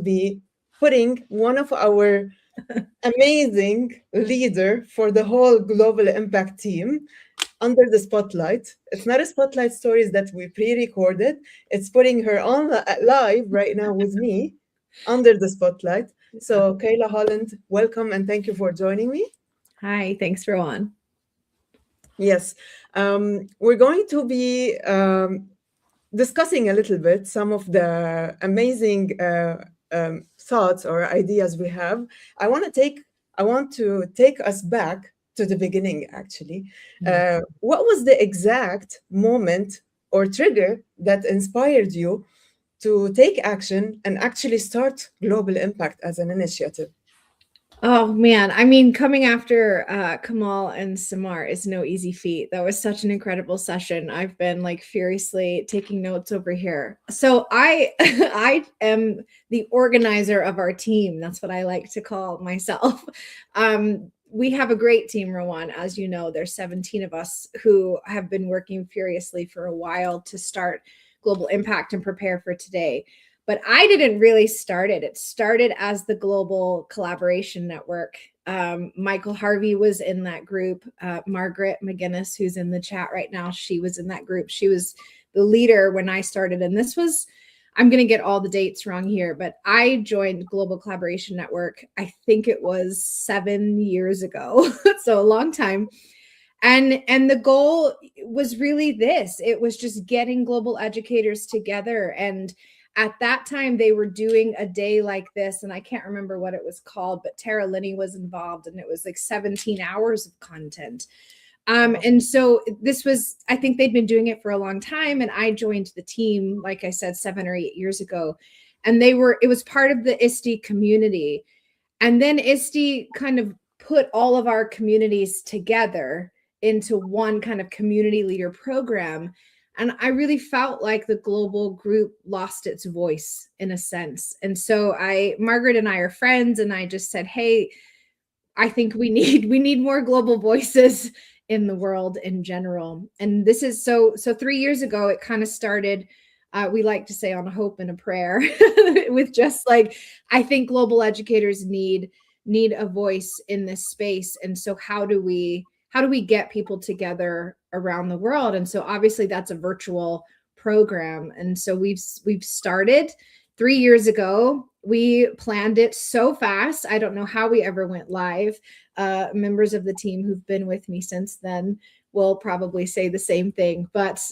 be putting one of our amazing leader for the whole global impact team under the spotlight. It's not a spotlight stories that we pre-recorded. It's putting her on live right now with me under the spotlight. So Kaylah, Holland, welcome and thank you for joining me. Hi, thanks, Rawan. Yes, we're going to be discussing a little bit some of the amazing thoughts or ideas we have. I want to take us back to the beginning. Actually, what was the exact moment or trigger that inspired you to take action and actually start Global Impact as an initiative? Oh man, I mean, coming after Kamal and Samar is no easy feat. That was such an incredible session. I've been like furiously taking notes over here. So I I am the organizer of our team. That's what I like to call myself. We have a great team, Rawan. As you know, there's 17 of us who have been working furiously for a while to start Global Impact and prepare for today. But I didn't really start it. It started as the Global Collaboration Network. Michael Harvey was in that group. Margaret McGinnis, who's in the chat right now, she was in that group. She was the leader when I started. And this was, I'm going to get all the dates wrong here, but I joined Global Collaboration Network, I think it was 7 years ago. So a long time. And the goal was really this. It was just getting global educators together. And at that time, they were doing a day like this, and I can't remember what it was called, but Tara Linney was involved, and it was like 17 hours of content. And so this was, I think they'd been doing it for a long time, and I joined the team, like I said, 7 or 8 years ago. And it was part of the ISTE community. And then ISTE kind of put all of our communities together into one kind of community leader program. And I really felt like the global group lost its voice in a sense. And so Margaret and I are friends, and I just said, hey, I think we need more global voices in the world in general. And this is so 3 years ago, it kind of started, we like to say, on a hope and a prayer with just like, I think global educators need a voice in this space. And so how do we get people together around the world? And so obviously that's a virtual program. And so we've started 3 years ago. We planned it so fast. I don't know how we ever went live. Members of the team who've been with me since then will probably say the same thing. But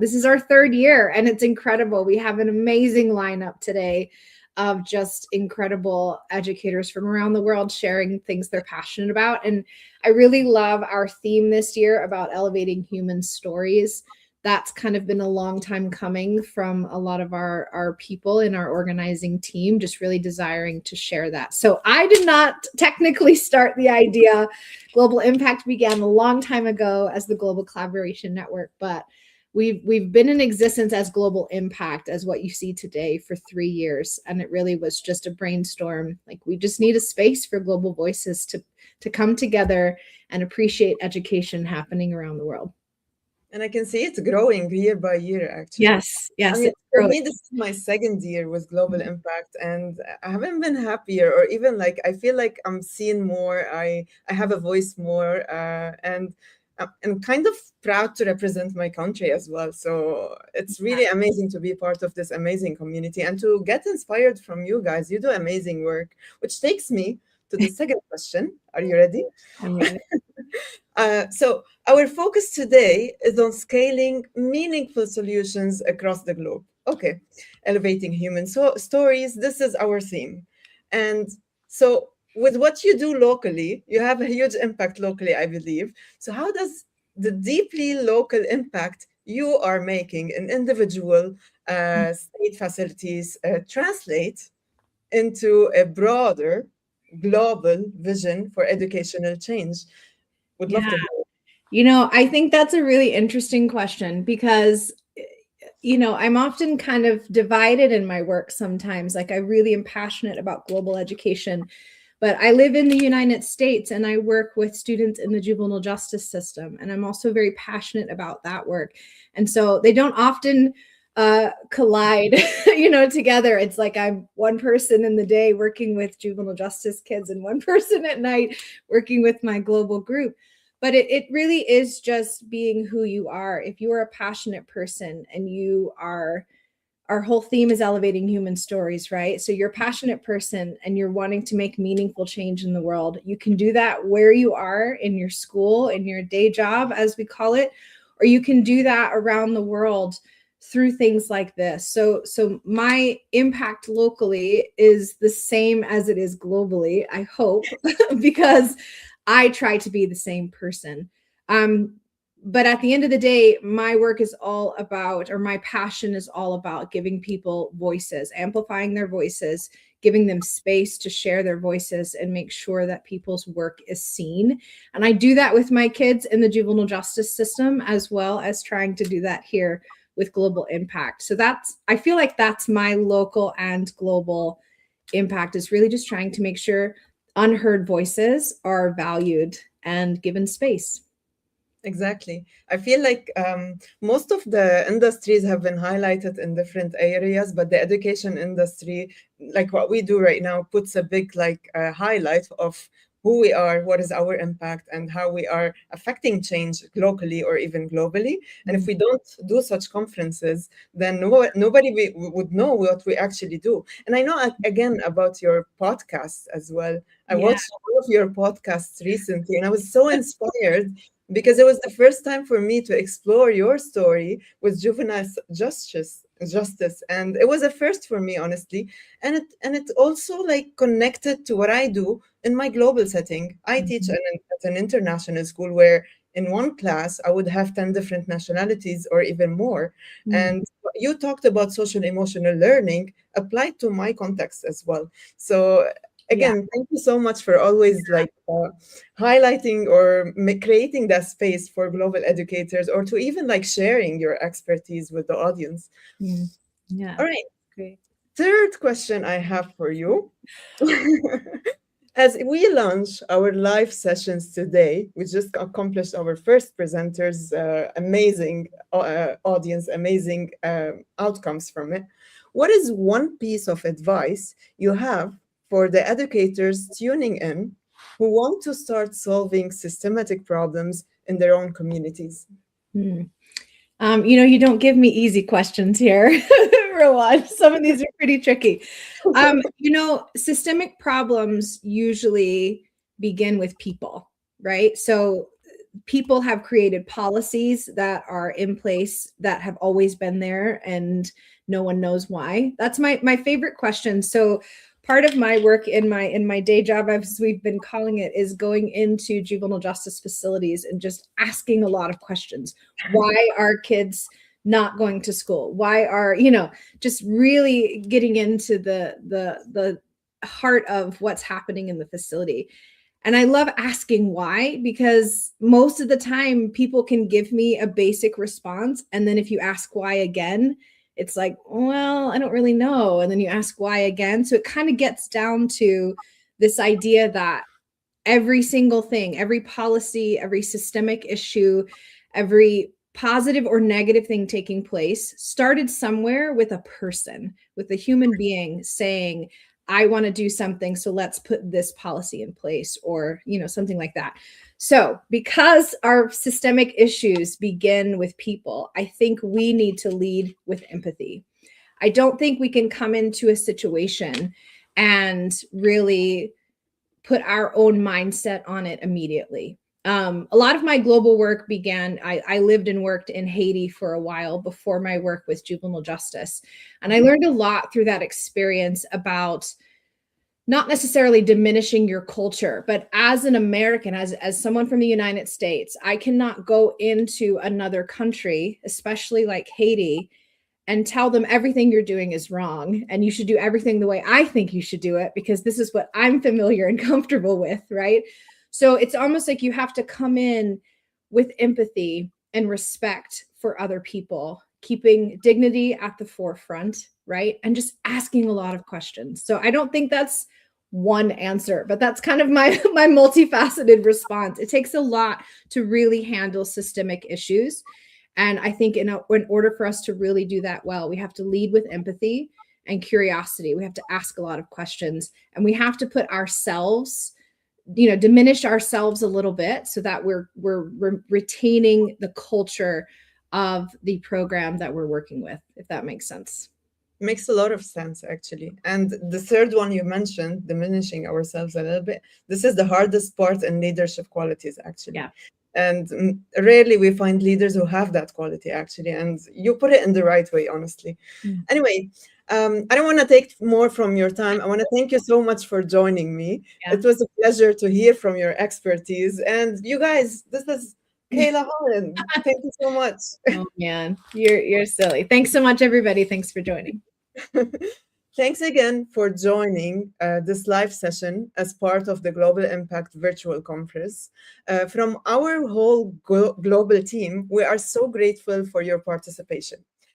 this is our 3rd year, and it's incredible. We have an amazing lineup today of just incredible educators from around the world sharing things they're passionate about. And I really love our theme this year about elevating human stories. That's kind of been a long time coming from a lot of our people in our organizing team, just really desiring to share that. So I did not technically start the idea. Global Impact began a long time ago as the Global Collaboration Network, but we've been in existence as Global Impact, as what you see today, for 3 years. And it really was just a brainstorm. Like, we just need a space for global voices to come together and appreciate education happening around the world. And I can see it's growing year by year, actually. Yes. I mean, for me, this is my 2nd year with Global Impact, and I haven't been happier, or even like I feel like I'm seeing more. I have a voice more, and I'm kind of proud to represent my country as well. So it's really amazing to be part of this amazing community and to get inspired from you guys. You do amazing work, which takes me to the second question. Are you ready? I'm ready. So our focus today is on scaling meaningful solutions across the globe. Okay, elevating human stories. This is our theme. And so with what you do locally, you have a huge impact locally, I believe. So how does the deeply local impact you are making in individual state facilities translate into a broader global vision for educational change? Would love to hear. I think that's a really interesting question because, I'm often kind of divided in my work sometimes. Like, I really am passionate about global education, but I live in the United States and I work with students in the juvenile justice system. And I'm also very passionate about that work. And so they don't often collide, together. It's like I'm one person in the day working with juvenile justice kids and one person at night working with my global group. But it really is just being who you are. If you are a passionate person and our whole theme is elevating human stories, right? So you're a passionate person and you're wanting to make meaningful change in the world. You can do that where you are in your school, in your day job, as we call it, or you can do that around the world through things like this. So my impact locally is the same as it is globally, I hope, because I try to be the same person. But at the end of the day, my work is all about, or my passion is all about giving people voices, amplifying their voices, giving them space to share their voices and make sure that people's work is seen. And I do that with my kids in the juvenile justice system, as well as trying to do that here with global impact. So I feel like that's my local and global impact, is really just trying to make sure unheard voices are valued and given space. Exactly. I feel like most of the industries have been highlighted in different areas, but the education industry, like what we do right now, puts a big highlight of who we are, what is our impact, and how we are affecting change locally or even globally. And if we don't do such conferences, then nobody would know what we actually do. And I know, again, about your podcast as well. I watched all of your podcasts recently, and I was so inspired because it was the first time for me to explore your story with juvenile justice, and it was a first for me, honestly. And it also connected to what I do in my global setting. I teach at an international school where in one class I would have 10 different nationalities or even more. And you talked about social emotional learning applied to my context as well. So again, thank you so much for always highlighting or creating that space for global educators, or to even sharing your expertise with the audience. Yeah. All right. Great. Third question I have for you. As we launch our live sessions today, we just accomplished our first presenters, amazing audience, amazing outcomes from it. What is one piece of advice you have for the educators tuning in who want to start solving systematic problems in their own communities? You don't give me easy questions here, Rawan. Some of these are pretty tricky. Systemic problems usually begin with people, right? So people have created policies that are in place that have always been there, and no one knows why. That's my favorite question. So part of my work in my day job, as we've been calling it, is going into juvenile justice facilities and just asking a lot of questions. Why are kids not going to school? Why are, just really getting into the heart of what's happening in the facility. And I love asking why, because most of the time people can give me a basic response. And then if you ask why again, it's like, well, I don't really know. And then you ask why again. So it kind of gets down to this idea that every single thing, every policy, every systemic issue, every positive or negative thing taking place started somewhere with a person, with a human being saying, I want to do something, so let's put this policy in place, or, something like that. So because our systemic issues begin with people, I think we need to lead with empathy. I don't think we can come into a situation and really put our own mindset on it immediately. A lot of my global work began, I lived and worked in Haiti for a while before my work with juvenile justice. And I learned a lot through that experience about not necessarily diminishing your culture, but as an American, as someone from the United States, I cannot go into another country, especially like Haiti, and tell them everything you're doing is wrong and you should do everything the way I think you should do it, because this is what I'm familiar and comfortable with, right? So it's almost like you have to come in with empathy and respect for other people, keeping dignity at the forefront, right? And just asking a lot of questions. So I don't think that's one answer, but that's kind of my multifaceted response. It takes a lot to really handle systemic issues. And I think in order for us to really do that well, we have to lead with empathy and curiosity. We have to ask a lot of questions, and we have to put ourselves, diminish ourselves a little bit so that we're retaining the culture of the program that we're working with, if that makes sense. Makes a lot of sense, actually. And the third one you mentioned, diminishing ourselves a little bit, this is the hardest part in leadership qualities, actually. Yeah. And rarely we find leaders who have that quality, actually. And you put it in the right way, honestly. Anyway, I don't want to take more from your time. I want to thank you so much for joining me. Yeah. It was a pleasure to hear from your expertise. And you guys, this is Kaylah Holland. Thank you so much. Oh man, you're silly. Thanks so much, everybody. Thanks for joining. Thanks again for joining this live session as part of the Global Impact Virtual Conference. From our whole global team, we are so grateful for your participation.